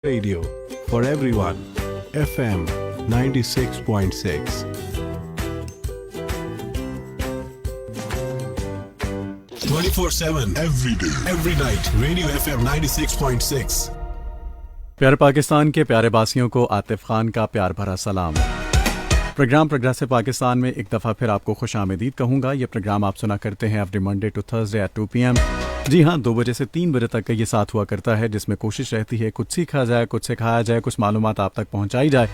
Radio for everyone. FM 96.6. 24/7 every day, every night. Radio FM 96.6. प्यारे पाकिस्तान के प्यारे बासियों को आतिफ खान का प्यार भरा सलाम। प्रोग्राम प्रोग्रेसिव पाकिस्तान में एक दफ़ा फिर आपको खुश आमदीद कहूँगा। ये प्रोग्राम आप सुना करते हैं every Monday to Thursday at 2 PM। जी हाँ, 2 बजे से 3 बजे तक का ये साथ हुआ करता है, जिसमें कोशिश रहती है कुछ सीखा जाए, कुछ सिखाया जाए, कुछ मालूमात आप तक पहुँचाई जाए।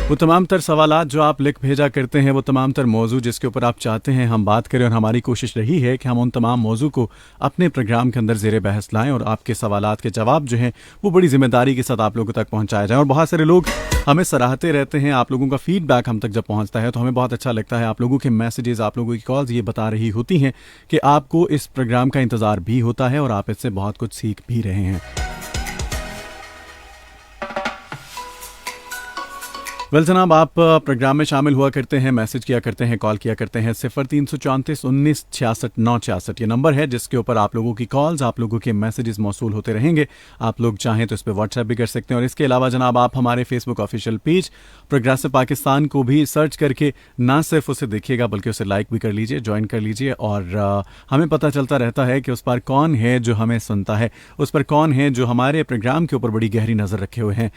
वो तमाम तर सवालात जो आप लिख भेजा करते हैं, वो तमाम तर मौजू जिसके ऊपर आप चाहते हैं हम बात करें, और हमारी कोशिश रही है कि हम उन तमाम मौजू को अपने प्रोग्राम के अंदर ज़ेरे बहस लाएं और आपके सवालात के जवाब जो हैं वो बड़ी ज़िम्मेदारी के साथ आप लोगों तक पहुंचाए जाएं। और बहुत सारे लोग हमें सराहते रहते हैं, आप लोगों का फीडबैक हम तक जब पहुंचता है तो हमें बहुत अच्छा लगता है। आप लोगों के मैसेजेस, आप लोगों की कॉल्स ये बता रही होती हैं कि आपको इस प्रोग्राम का इंतज़ार भी होता है और आप इससे बहुत कुछ सीख भी रहे हैं। वेल जनाब, आप प्रोग्राम में शामिल हुआ करते हैं, मैसेज किया करते हैं, कॉल किया करते हैं। 0334 19 66 966 ये नंबर है जिसके ऊपर आप लोगों की कॉल्स, आप लोगों के मैसेजेस मौसूल होते रहेंगे। आप लोग चाहें तो इस पर व्हाट्सएप भी कर सकते हैं। और इसके अलावा जनाब, आप हमारे Facebook official page progressive Pakistan को भी सर्च करके ना सिर्फ उसे देखिएगा बल्कि उसे लाइक भी कर लीजिए, ज्वाइन कर लीजिए। और हमें पता चलता रहता है कि उस पर कौन है जो हमें सुनता है, उस पर कौन है जो हमारे प्रोग्राम के ऊपर बड़ी गहरी नज़र रखे हुए हैं।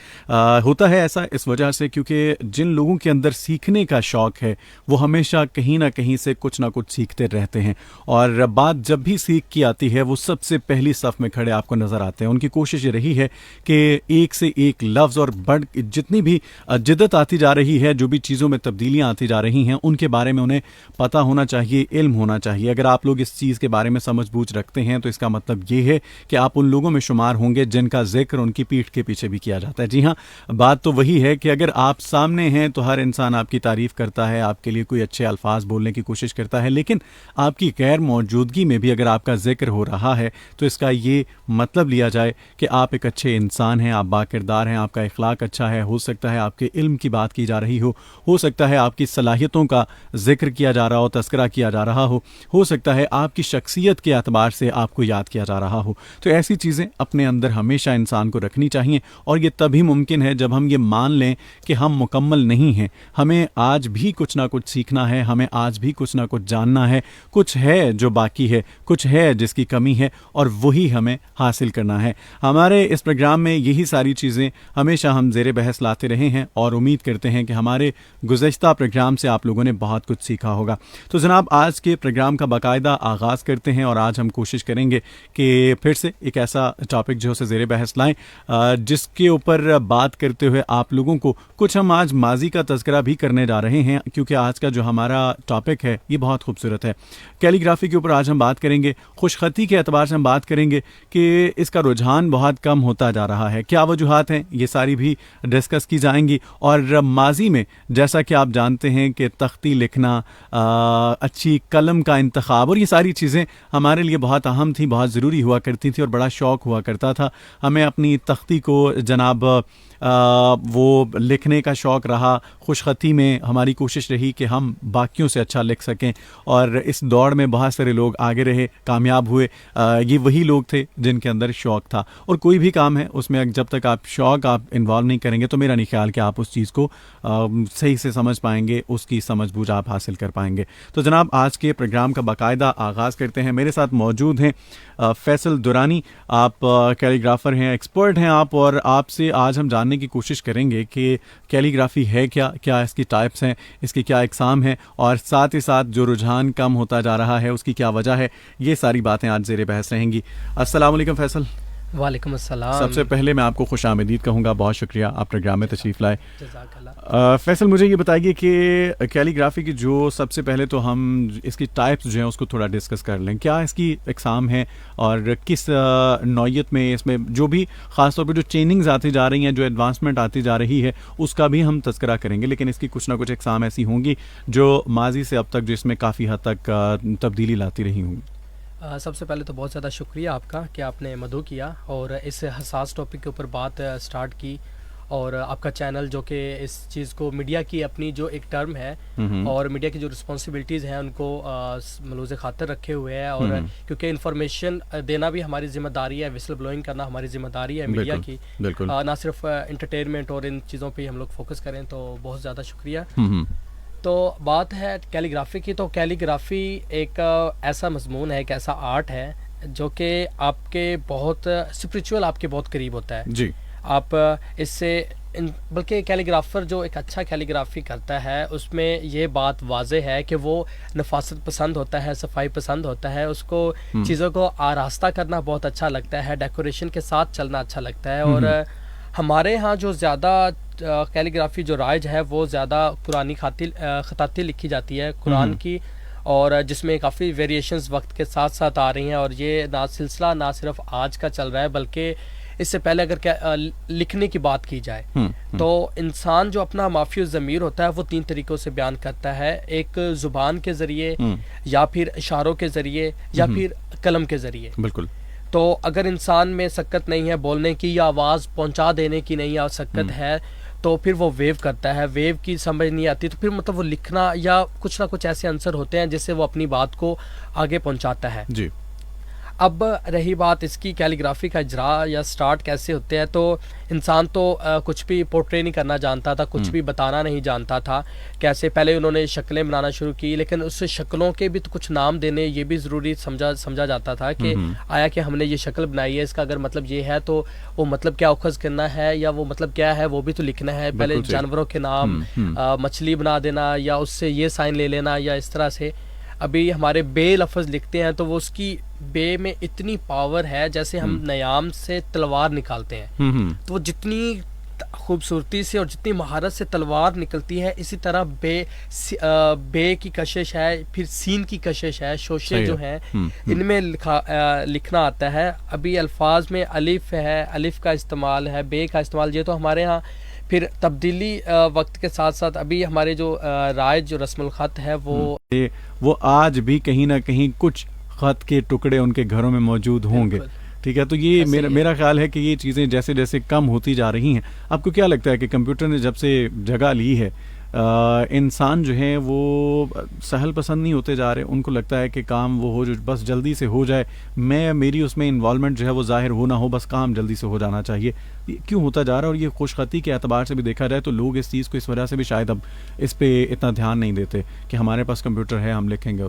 होता है ऐसा इस वजह से क्योंकि जिन लोगों के अंदर सीखने का शौक है वो हमेशा कहीं ना कहीं से कुछ ना कुछ सीखते रहते हैं। और बात जब भी सीख की आती है वो सबसे पहली सफ में खड़े आपको नज़र आते हैं। उनकी कोशिश ये रही है कि एक से एक लफ्ज़ और बढ़ जितनी भी जिद्दत आती जा रही है, जो भी चीज़ों में तब्दीलियाँ आती जा रही हैं, उनके बारे में उन्हें पता होना चाहिए, इल्म होना चाहिए। अगर आप लोग इस चीज़ के बारे में समझ बूझ रखते हैं तो इसका मतलब ये है कि आप उन लोगों में शुमार होंगे जिनका जिक्र उनकी पीठ के पीछे भी किया जाता है। जी हाँ, बात तो वही है कि अगर आप सामने हैं तो हर इंसान आपकी तारीफ़ करता है, आपके लिए कोई अच्छे अल्फाज बोलने की कोशिश करता है, लेकिन आपकी गैर मौजूदगी में भी अगर आपका जिक्र हो रहा है तो इसका ये मतलब लिया जाए कि आप एक अच्छे इंसान हैं, आप बाकिरदार हैं, आपका इखलाक अच्छा है। हो सकता है आपके इल्म की बात की जा रही हो सकता है आपकी सलाहियतों का जिक्र किया जा रहा हो, तस्करा किया जा रहा हो सकता है आपकी शख्सियत के एतबार से आपको याद किया जा रहा हो। तो ऐसी चीज़ें अपने अंदर हमेशा इंसान को रखनी चाहिए और ये तभी मुमकिन है जब हम ये मान लें कि हम मुकम्मल नहीं हैं, हमें आज भी कुछ ना कुछ सीखना है, हमें आज भी कुछ ना कुछ जानना है, कुछ है जो बाकी है, कुछ है जिसकी कमी है और वही हमें हासिल करना है। हमारे इस प्रोग्राम में यही सारी चीज़ें हमेशा हम ज़ेरे बहस लाते रहे हैं और उम्मीद करते हैं कि हमारे गुज़श्ता प्रोग्राम से आप लोगों ने बहुत कुछ सीखा होगा। तो जनाब, आज के प्रोग्राम का बाकायदा आगाज़ करते हैं और आज हम कोशिश करेंगे कि फिर से एक ऐसा टॉपिक जो है ज़ेरे बहस लाएँ जिसके ऊपर बात करते हुए आप लोगों को कुछ हम आज माजी का तज़किरा भी करने जा रहे हैं, क्योंकि आज का जो हमारा टॉपिक है ये बहुत खूबसूरत है। कैलीग्राफी के ऊपर आज हम बात करेंगे, खुशखती के एतबार से हम बात करेंगे कि इसका रुझान बहुत कम होता जा रहा है, क्या वजूहात हैं, ये सारी भी डिस्कस की जाएंगी। और माजी में जैसा कि आप जानते हैं कि तख्ती लिखना, अच्छी कलम का इंतखाब और ये सारी चीज़ें हमारे लिए बहुत अहम थी, बहुत ज़रूरी हुआ करती थी और बड़ा शौक़ हुआ करता था। हमें अपनी तख्ती को जनाब वो लिखने का शौक़ रहा, खुशखती में हमारी कोशिश रही कि हम बाकियों से अच्छा लिख सकें और इस दौड़ में बहुत सारे लोग आगे रहे, कामयाब हुए। ये वही लोग थे जिनके अंदर शौक़ था। और कोई भी काम है उसमें जब तक आप शौक़ आप इन्वॉल्व नहीं करेंगे तो मेरा नहीं ख्याल कि आप उस चीज़ को सही से समझ पाएंगे, उसकी समझ बूझ आप हासिल कर पाएंगे। तो जनाब, आज के प्रोग्राम का बाकायदा आगाज़ करते हैं। मेरे साथ मौजूद हैं फैसल दुरानी, आप कैलीग्राफर हैं, एक्सपर्ट हैं आप, और आपसे आज हम जानने की कोशिश करेंगे कि कैलीग्राफी है क्या इसकी टाइप्स हैं, इसके क्या इकसाम हैं और साथ ही साथ जो रुझान कम होता जा रहा है उसकी क्या वजह है। ये सारी बातें आज ज़ेरे बहस रहेंगी। अस्सलाम वालेकुम फैसल। वालेकुम अस्सलाम। सबसे पहले मैं आपको खुश आमदीद कहूँगा, बहुत शुक्रिया आप प्रोग्राम में तशरीफ़ लाए। फैसल, मुझे ये बताइए कि कैलीग्राफी की जो सबसे पहले तो हम इसकी टाइप्स जो हैं उसको थोड़ा डिस्कस कर लें। क्या इसकी इकसाम है और किस नौइयत में, इसमें जो भी ख़ास तौर पर जो चेंजिंग्स आती जा रही हैं, जो एडवांसमेंट आती जा रही है, उसका भी हम तज़किरा करेंगे, लेकिन इसकी कुछ ना कुछ इकसाम ऐसी होंगी जो माजी से अब तक जो इसमें काफ़ी हद तक तब्दीली लाती रही होंगी। सबसे पहले तो बहुत ज़्यादा शुक्रिया आपका कि आपने मदऊ किया और इस हसास टॉपिक के ऊपर बात स्टार्ट की। और आपका चैनल जो कि इस चीज़ को मीडिया की अपनी जो एक टर्म है और मीडिया की जो रिस्पॉन्सिबिलिटीज़ हैं उनको मलूज़ खातर रखे हुए हैं। और क्योंकि इन्फॉर्मेशन देना भी हमारी जिम्मेदारी है, विसल ब्लोइंग करना हमारी जिम्मेदारी है मीडिया की, ना सिर्फ एंटरटेनमेंट और इन चीज़ों पे हम लोग फोकस करें, तो बहुत ज़्यादा शुक्रिया। तो बात है कैलीग्राफी की, तो कैलीग्राफी एक ऐसा मजमून है, एक ऐसा आर्ट है जो कि आपके बहुत स्पिरिचुअल आपके बहुत करीब होता है जी। आप इससे बल्कि कैलीग्राफर जो एक अच्छा कैलीग्राफी करता है उसमें ये बात वाजे है कि वो नफासत पसंद होता है, सफाई पसंद होता है, उसको चीज़ों को आरास्ता करना बहुत अच्छा लगता है, डेकोरेशन के साथ चलना अच्छा लगता है। और हमारे यहाँ जो ज़्यादा कैलीग्राफी जो राइज है वो ज़्यादा कुरानी खताती लिखी जाती है कुरान की, और जिसमें काफ़ी वेरिएशंस वक्त के साथ साथ आ रही हैं। और ये सिलसिला ना सिर्फ आज का चल रहा है बल्कि इससे पहले अगर लिखने की बात की जाए तो इंसान जो अपना माफी ज़मीर होता है वो 3 तरीक़ों से बयान करता है, एक ज़ुबान के ज़रिए या फिर इशारों के ज़रिए या फिर कलम के ज़रिए। बिल्कुल। तो अगर इंसान में सकत नहीं है बोलने की या आवाज़ पहुंचा देने की नहीं या सकत है तो फिर वो वेव करता है, वेव की समझ नहीं आती तो फिर मतलब वो लिखना या कुछ ना कुछ ऐसे आंसर होते हैं जिससे वो अपनी बात को आगे पहुंचाता है जी। अब रही बात इसकी कैलीग्राफी का इजरा या स्टार्ट कैसे होते हैं, तो इंसान तो कुछ भी पोर्ट्रे नहीं करना जानता था, कुछ भी बताना नहीं जानता था। कैसे पहले उन्होंने शक्लें बनाना शुरू की, लेकिन उस शक्लों के भी तो कुछ नाम देने ये भी ज़रूरी समझा जाता था कि आया कि हमने ये शक्ल बनाई है, इसका अगर मतलब ये है तो वो मतलब क्या उखज़ करना है या वो मतलब क्या है वो भी तो लिखना है। पहले जानवरों के नाम, मछली बना देना या उससे ये साइन ले लेना या इस तरह से। अभी हमारे बे लफ्ज़ लिखते हैं तो वो उसकी बे में इतनी पावर है, जैसे हम नयाम से तलवार निकालते हैं तो वो जितनी खूबसूरती से और जितनी महारत से तलवार निकलती है, इसी तरह बे की कशिश है, फिर सीन की कशिश है, शोशे जो हैं इनमें लिखना आता है। अभी अल्फाज में अलिफ है, अलिफ का इस्तेमाल है, बे का इस्तेमाल, ये तो हमारे यहाँ फिर तब्दीली वक्त के साथ साथ अभी हमारे जो राइज जो रस्मुल ख़त है वो आज भी कहीं ना कहीं कुछ ख़त के टुकड़े उनके घरों में मौजूद होंगे। ठीक है, तो ये मेरा ख्याल है कि ये चीज़ें जैसे जैसे कम होती जा रही हैं। आपको क्या लगता है कि कंप्यूटर ने जब से जगह ली है इंसान जो है वो सहल पसंद नहीं होते जा रहे, उनको लगता है कि काम वो हो जो बस जल्दी से हो जाए, मेरी उसमें इन्वॉल्वमेंट जो है वो ज़ाहिर हो ना हो, बस काम जल्दी से हो जाना चाहिए। क्यों होता जा रहा है? और ये खुशखती के एतबार से भी देखा जाए तो लोग इस चीज़ को इस वजह से भी शायद अब इस पे इतना ध्यान नहीं देते कि हमारे पास कंप्यूटर है, हम लिखेंगे।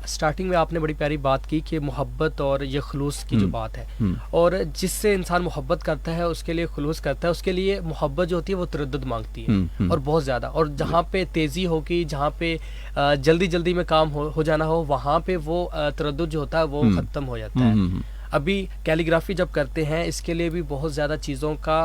स्टार्टिंग में आपने बड़ी प्यारी बात की कि मोहब्बत और ये खुलूस की जो बात है, और जिससे इंसान मोहब्बत करता है उसके लिए खुलूस करता है, उसके लिए मोहब्बत जो होती है वो तरद्दुद मांगती है और बहुत ज़्यादा। और जहाँ पे तेज़ी होगी, जहाँ पे जल्दी जल्दी में काम हो जाना हो, वहाँ पे वो तरद्दुद जो होता है वो ख़त्म हो जाता है। अभी कैलीग्राफी जब करते हैं इसके लिए भी बहुत ज़्यादा चीज़ों का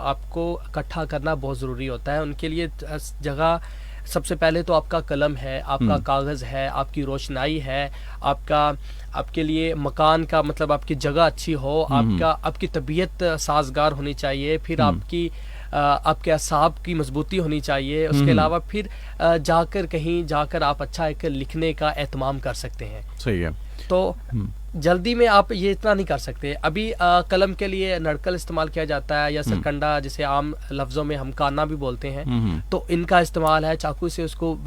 आपको इकट्ठा करना बहुत ज़रूरी होता है। उनके लिए जगह सबसे पहले तो आपका कलम है, आपका कागज़ है, आपकी रोशनाई है, आपके लिए मकान का मतलब आपकी जगह अच्छी हो, आपकी तबीयत साजगार होनी चाहिए, फिर आपके असाब की मजबूती होनी चाहिए। उसके अलावा फिर जाकर आप अच्छा एक लिखने का एहतमाम कर सकते हैं। सही है। तो जल्दी में आप ये इतना नहीं कर सकते। अभी कलम के लिए नड़कल इस्तेमाल किया जाता है या सरकंडा, जिसे आम लफ्ज़ों में हम काना भी बोलते हैं, तो इनका इस्तेमाल है। चाकू से उसको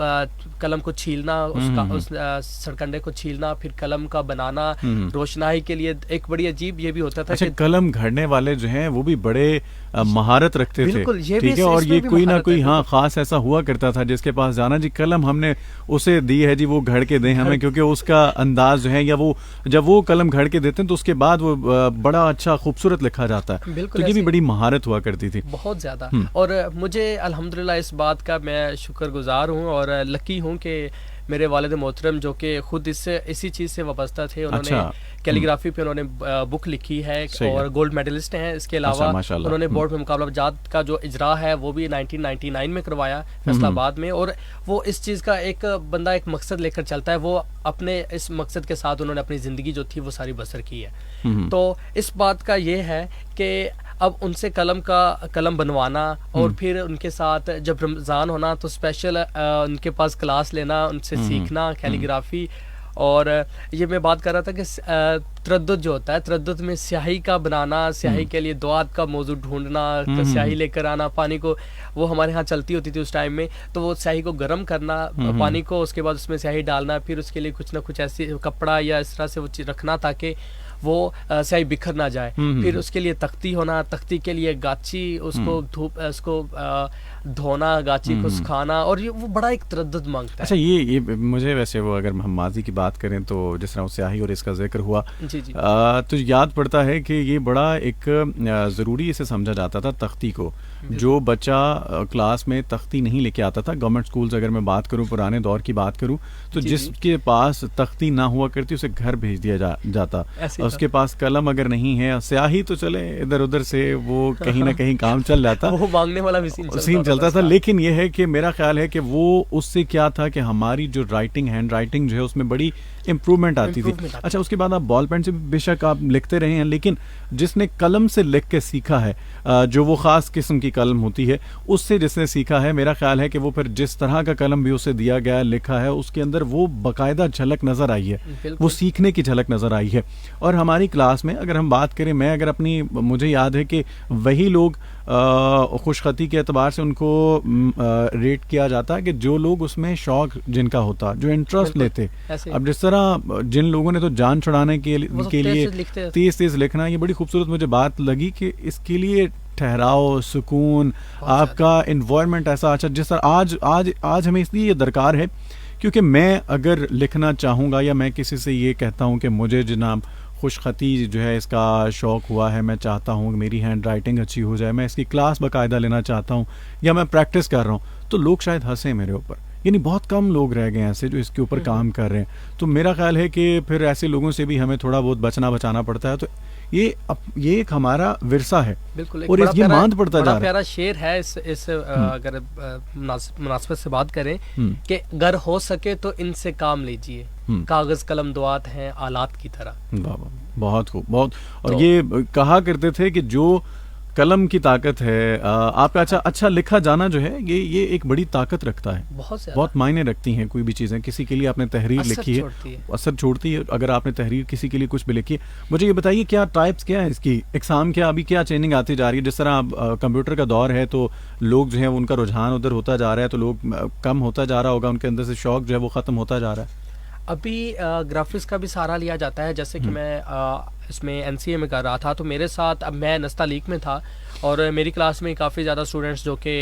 कलम को छीलना, उस सरकंडे को छीलना, फिर कलम का बनाना। रोशनाई के लिए एक बड़ी अजीब ये भी होता था। अच्छा, कलम घड़ने वाले जो हैं वो भी बड़े महारत रखते थे, ठीक है, और ये कोई ना कोई खास ऐसा हुआ करता था जिसके पास जाना, जी कलम हमने उसे दी है, जी वो घड़ के दें हमें, क्योंकि उसका अंदाज जो है, या वो जब वो कलम घड़ के देते हैं तो उसके बाद वो बड़ा अच्छा खूबसूरत लिखा जाता है। तो ये भी बड़ी महारत हुआ करती थी बहुत ज्यादा। और मुझे अल्हम्दुलिल्लाह इस बात का मैं शुक्रगुजार हूँ और लकी हूँ कि मेरे वालिद मोहतरम जो कि खुद इसी चीज़ से वाबस्ता थे, उन्होंने कैलीग्राफी पे उन्होंने बुक लिखी है और गोल्ड मेडलिस्ट हैं। इसके अलावा उन्होंने बोर्ड में मुकाबलाजात का जो इजरा है वो भी 1999 में करवाया फैसलाबाद में। और वो इस चीज़ का एक बंदा एक मकसद लेकर चलता है, वो अपने इस मकसद के साथ उन्होंने अपनी ज़िंदगी जो थी वो सारी बसर की है। तो इस बात का ये है कि अब उनसे कलम बनवाना और फिर उनके साथ जब रमज़ान होना तो स्पेशल उनके पास क्लास लेना, उनसे सीखना कैलीग्राफी, और ये मैं बात कर रहा था कि तरद्दुद जो होता है, तरद्दुद में स्याही का बनाना, स्याही के लिए दुआत का मौजू ढूंढना, स्याही लेकर आना, पानी को, वो हमारे यहाँ चलती होती थी उस टाइम में, तो वो स्याही को गर्म करना, पानी को, उसके बाद उसमें स्याही डालना, फिर उसके लिए कुछ ना कुछ ऐसी कपड़ा या इस तरह से वो चीज़ रखना ताकि वो स्याही बिखर ना जाए। फिर उसके लिए तख्ती होना, तख्ती के लिए गाची, उसको धूप, उसको धोना, गाची को सुखाना, और ये वो बड़ा एक तरद्दुद मांगता है। अच्छा, ये मुझे वैसे वो अगर हम माजी की बात करें तो जिस तरह स्याही और इसका जिक्र हुआ जी जी, तो याद पड़ता है कि ये बड़ा एक ज़रूरी इसे समझा जाता था तख्ती को। जो बच्चा क्लास में तख्ती नहीं लेके आता था, गवर्नमेंट स्कूल्स अगर मैं बात करूं, पुराने दौर की बात करूं, तो जिसके पास तख्ती ना हुआ करती उसे घर भेज दिया जाता। उसके पास कलम अगर नहीं है, स्याही तो चले इधर उधर से वो कहीं ना कहीं काम चल जाता, वो मांगने वाला भी सीन चलता था। लेकिन यह है कि मेरा ख्याल है कि वो उससे क्या था कि हमारी जो राइटिंग, हैंड राइटिंग जो है उसमें बड़ी इम्प्रूवमेंट आती थी। अच्छा, उसके बाद आप बॉल पेन से बेशक आप लिखते रहे हैं, लेकिन जिसने कलम से लिख के सीखा है, जो वो ख़ास किस्म की कलम होती है, उससे जिसने सीखा है, मेरा ख्याल है कि वो फिर जिस तरह का कलम भी उसे दिया गया, लिखा है, उसके अंदर वो बाकायदा झलक नज़र आई है, वो सीखने की झलक नज़र आई है। और हमारी क्लास में अगर हम बात करें, मैं अगर अपनी, मुझे याद है कि वही लोग खुशखती के एतबार से उनको रेट किया जाता है कि जो लोग उसमें शौक जिनका होता, जो इंटरेस्ट लेते। अब जिस तरह जिन लोगों ने तो जान छुड़ाने के लिए तेज लिखना, ये बड़ी खूबसूरत मुझे बात लगी कि इसके लिए ठहराव, सुकून, आपका इन्वायरमेंट ऐसा अच्छा, जिस तरह आज हमें इसलिए ये दरकार है क्योंकि मैं अगर लिखना चाहूँगा या मैं किसी से ये कहता हूँ कि मुझे जनाब खुशखती जो है इसका शौक़ हुआ है, मैं चाहता हूँ कि मेरी हैंड राइटिंग अच्छी हो जाए, मैं इसकी क्लास बाकायदा लेना चाहता हूँ या मैं प्रैक्टिस कर रहा हूँ, तो लोग शायद हंसें मेरे ऊपर। यानी बहुत कम लोग रह गए ऐसे जो इसके ऊपर काम कर रहे हैं। तो मेरा ख्याल है कि फिर ऐसे लोगों से भी हमें थोड़ा बहुत बचाना पड़ता है। तो ये एक हमारा विरसा है, बिल्कुल, और ये मांद पड़ता जा रहा है। प्यारा शेर है इस अगर मुनासिबत से बात करें कि अगर हो सके तो इनसे काम लीजिए, कागज कलम दुआत हैं आलात की तरह। बहुत खूब, बहुत। और ये कहा करते थे कि जो कलम की ताकत है, आपका अच्छा लिखा जाना जो है, ये एक बड़ी ताकत रखता है, बहुत मायने रखती हैं कोई भी चीज़ें। किसी के लिए आपने तहरीर लिखी है, असर छोड़ती है। अगर आपने तहरीर किसी के लिए कुछ भी लिखी है, मुझे ये बताइए क्या टाइप्स क्या है इसकी, एग्ज़ाम क्या, अभी क्या चेंजिंग आती जा रही है? जिस तरह कंप्यूटर का दौर है तो लोग जो है उनका रुझान उधर होता जा रहा है, तो लोग कम होता जा रहा होगा, उनके अंदर से शौक जो है वो ख़त्म होता जा रहा है। अभी ग्राफिक्स का भी सहारा लिया जाता है, जैसे कि मैं इसमें एनसीए में कर रहा था, तो मेरे साथ, अब मैं नस्तालीक में था और मेरी क्लास में काफ़ी ज़्यादा स्टूडेंट्स जो कि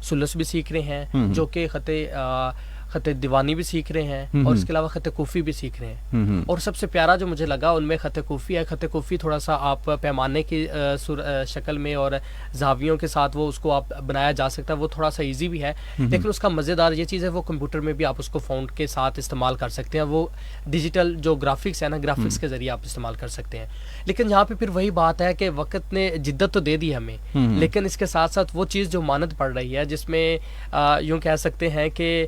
सुलस भी सीख रहे हैं, जो कि ख़त दीवानी भी सीख रहे हैं, और इसके अलावा ख़त कूफ़ी भी सीख रहे हैं। और सबसे प्यारा जो मुझे लगा उनमें ख़त कूफ़ी है। ख़त कूफ़ी थोड़ा सा आप पैमाने की शक्ल में और जावियों के साथ वो उसको आप बनाया जा सकता है, वो थोड़ा सा इजी भी है, लेकिन उसका मज़ेदार ये चीज़ है वो कंप्यूटर में भी आप उसको फ़ॉन्ट के साथ इस्तेमाल कर सकते हैं। वो डिजिटल जो ग्राफिक्स है ना, ग्राफिक्स के ज़रिए आप इस्तेमाल कर सकते हैं। लेकिन यहाँ पर फिर वही बात है कि वक्त ने जिद्दत तो दे दी हमें, लेकिन इसके साथ साथ वो चीज़ जो मानद पड़ रही है, जिसमें यूँ कह सकते हैं कि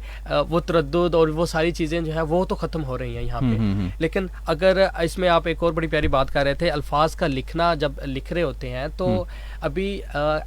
वो तरद्दुद और वो सारी चीज़ें जो है वो तो ख़त्म हो रही हैं यहाँ पे। लेकिन अगर इसमें आप एक और बड़ी प्यारी बात कर रहे थे, अल्फाज का लिखना, जब लिख रहे होते हैं तो अभी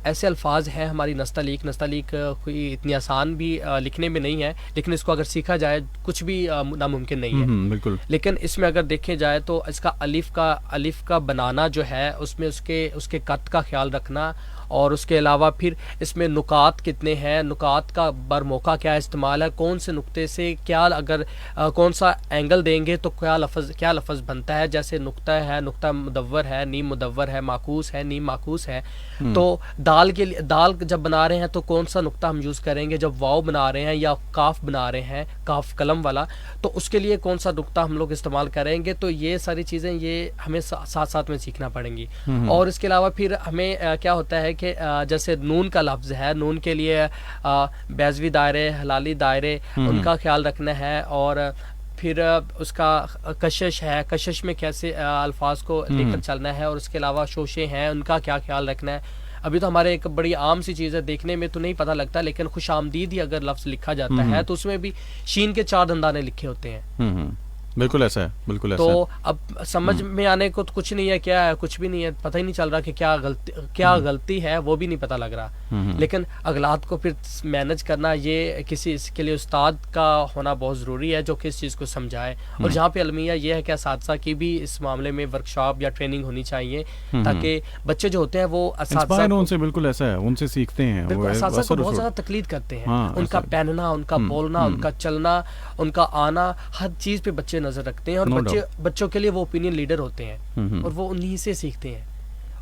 ऐसे अल्फाज हैं हमारी नस्तालीक कोई इतनी आसान भी लिखने में नहीं है, लेकिन इसको अगर सीखा जाए कुछ भी नामुमकिन नहीं है। बिल्कुल। लेकिन इसमें अगर देखे जाए तो इसका अलिफ का बनाना जो है, उसमें उसके कद का ख्याल रखना, और उसके अलावा फिर इसमें नुकात कितने हैं, नुकात का बरमौका क्या इस्तेमाल है, कौन से नुक्ते से क्या, अगर कौन सा एंगल देंगे तो क्या लफ्ज़ बनता है। जैसे नुक्ता है, नुक्ता मुदव्वर है, नीम मुदव्वर है, माकूस है, नीम माकूस है। तो दाल के लिए, दाल जब बना रहे हैं तो कौन सा नुक्ता हम यूज़ करेंगे, जब वाव बना रहे हैं या काफ बना रहे हैं, काफ कलम वाला, तो उसके लिए कौन सा नुक्ता हम लोग इस्तेमाल करेंगे। तो ये सारी चीज़ें ये हमें साथ साथ में सीखना पड़ेंगी। और इसके अलावा फिर हमें क्या होता है कि जैसे नून का लफ्ज़ है, नून के लिए बैज़वी दायरे, हलाली दायरे, उनका ख्याल रखना है। और फिर उसका कशिश है, कशिश में कैसे अल्फाज को लेकर चलना है, और उसके अलावा शोशे हैं, उनका क्या ख्याल रखना है। अभी तो हमारे एक बड़ी आम सी चीज़ है, देखने में तो नहीं पता लगता, लेकिन खुशामदीद ही अगर लफ्ज़ लिखा जाता है तो उसमें भी शीन के 4 दंदाने लिखे होते हैं। बिल्कुल ऐसा है, बिल्कुल ऐसा तो है। अब समझ में आने को तो कुछ नहीं है, क्या है कुछ भी नहीं है, पता ही नहीं चल रहा कि क्या गलती है, वो भी नहीं पता लग रहा। लेकिन अगलात को फिर मैनेज करना, ये किसी इसके लिए उस्ताद का होना बहुत ज़रूरी है जो कि इस चीज़ को समझाए। और जहाँ पे अलमिया ये है कि असातिज़ा की भी इस मामले में वर्कशॉप या ट्रेनिंग होनी चाहिए, ताकि बच्चे जो होते हैं वो इंस्पायर उनसे, बिल्कुल ऐसा है, उनसे सीखते हैं, बिल्कुल असातिज़ा को बहुत ज़्यादा तकलीद करते हैं। हाँ, उनका पहनना, उनका बोलना, उनका चलना, उनका आना, हर चीज़ पे बच्चे नज़र रखते हैं। और बच्चों के लिए वो ओपिनियन लीडर होते हैं और वो उन्हीं से सीखते हैं।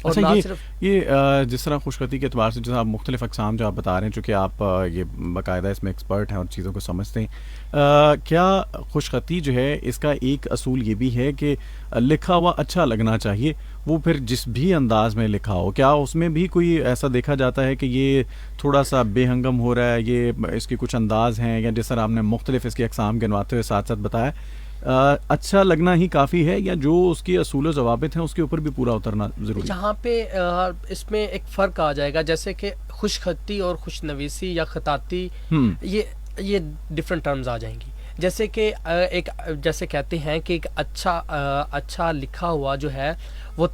और अच्छा, ना ये जिस तरह खुशखती के एतबार से जैसे आप मुख्तलिफ अक़साम जो आप बता रहे हैं, चूँकि आप ये बाकायदा इसमें एक्सपर्ट हैं और चीज़ों को समझते हैं, क्या खुशखती जो है इसका एक असूल ये भी है कि लिखा हुआ अच्छा लगना चाहिए, वो फिर जिस भी अंदाज में लिखा हो, क्या उसमें भी कोई ऐसा देखा जाता है कि ये थोड़ा सा बेहंगम हो रहा है, ये इसके कुछ अंदाज हैं, या जिस तरह आपने मुख्तलिफ इसके अक़साम गिनवाते हुए साथ साथ बताया, अच्छा लगना ही काफ़ी है, या जो उसके असूल ज़वाबित हैं उसके ऊपर भी पूरा उतरना ज़रूरी है? जहाँ पे इसमें एक फ़र्क आ जाएगा, जैसे कि खुशखती और खुशनवीसी या खताती, ये डिफरेंट टर्म्स आ जाएंगी। जैसे कि एक जैसे कहते हैं कि एक अच्छा लिखा हुआ जो है वो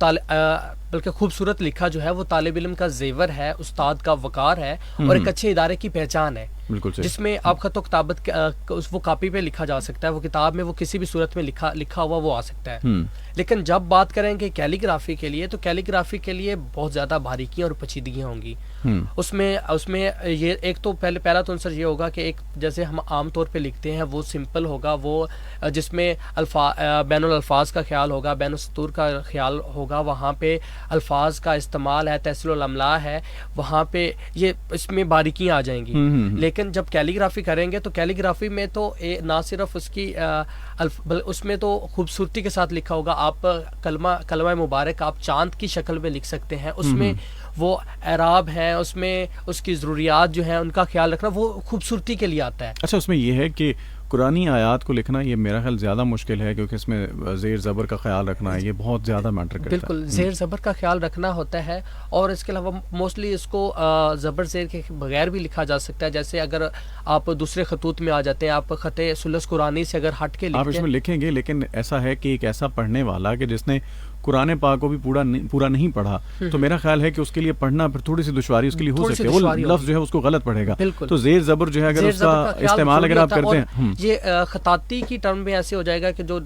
बल्कि खूबसूरत लिखा जो है वो तालिब इल्म का जेवर है, उस्ताद का वकार है और एक अच्छे इदारे की पहचान है, जिसमें आप खतो किताबत वो कॉपी पे लिखा जा सकता है, वो किताब में वो किसी भी सूरत में लिखा हुआ वो आ सकता है। लेकिन जब बात करेंगे कैलीग्राफी के लिए, तो कैलीग्राफी के लिए बहुत ज़्यादा बारीकियाँ और पेचीदगियाँ होंगी। उसमें ये एक तो पहला तो आंसर ये होगा कि एक जैसे हम आम तौर पे लिखते हैं वो सिंपल होगा, वो जिसमें बैनुल अल्फाज का ख्याल होगा, बैनुल सतूर का ख्याल होगा, वहाँ पे अल्फाज का इस्तेमाल है, तहसील अमला है, वहाँ पे ये इसमें बारीकियाँ आ जाएंगी। लेकिन जब कैलीग्राफी करेंगे तो कैलीग्राफी में तो ना सिर्फ उसकी उसमें तो खूबसूरती के साथ लिखा होगा। आप कलमा मुबारक आप चांद की शक्ल में लिख सकते हैं, उसमें वो एराब है, उसमें उसकी ज़रूरियात जो है उनका ख्याल रखना वो खूबसूरती के लिए आता है। अच्छा, उसमें यह है कि कुरानी आयात को लिखना ये मेरा ख्याल ज़्यादा मुश्किल है, क्योंकि इसमें ज़ेर ज़बर का ख्याल रखना है, ये बहुत ज़्यादा मैटर करता है। बिल्कुल, ज़ेर ज़बर का ख्याल रखना होता है, और इसके अलावा मोस्टली इसको ज़बर ज़ेर के बगैर भी लिखा जा सकता है। जैसे अगर आप दूसरे खतूत में आ जाते हैं, आप ख़त सुलस कुरानी से अगर हट के लिखते हैं, आप इसमें लिखेंगे, लेकिन ऐसा है कि एक ऐसा पढ़ने वाला कि जिसने कुरान पाक को भी पूरा नहीं पढ़ा, तो मेरा ख्याल है कि उसके लिए पढ़ना फिर थोड़ी सी दुश्वारी उसके लिए हो सकती है, वो लफ्ज़ जो है उसको गलत पढ़ेगा। तो ज़ेर ज़बर जो है अगर उसका इस्तेमाल अगर आप करते हैं, ये खताती की टर्म में ऐसे हो जाएगा कि जो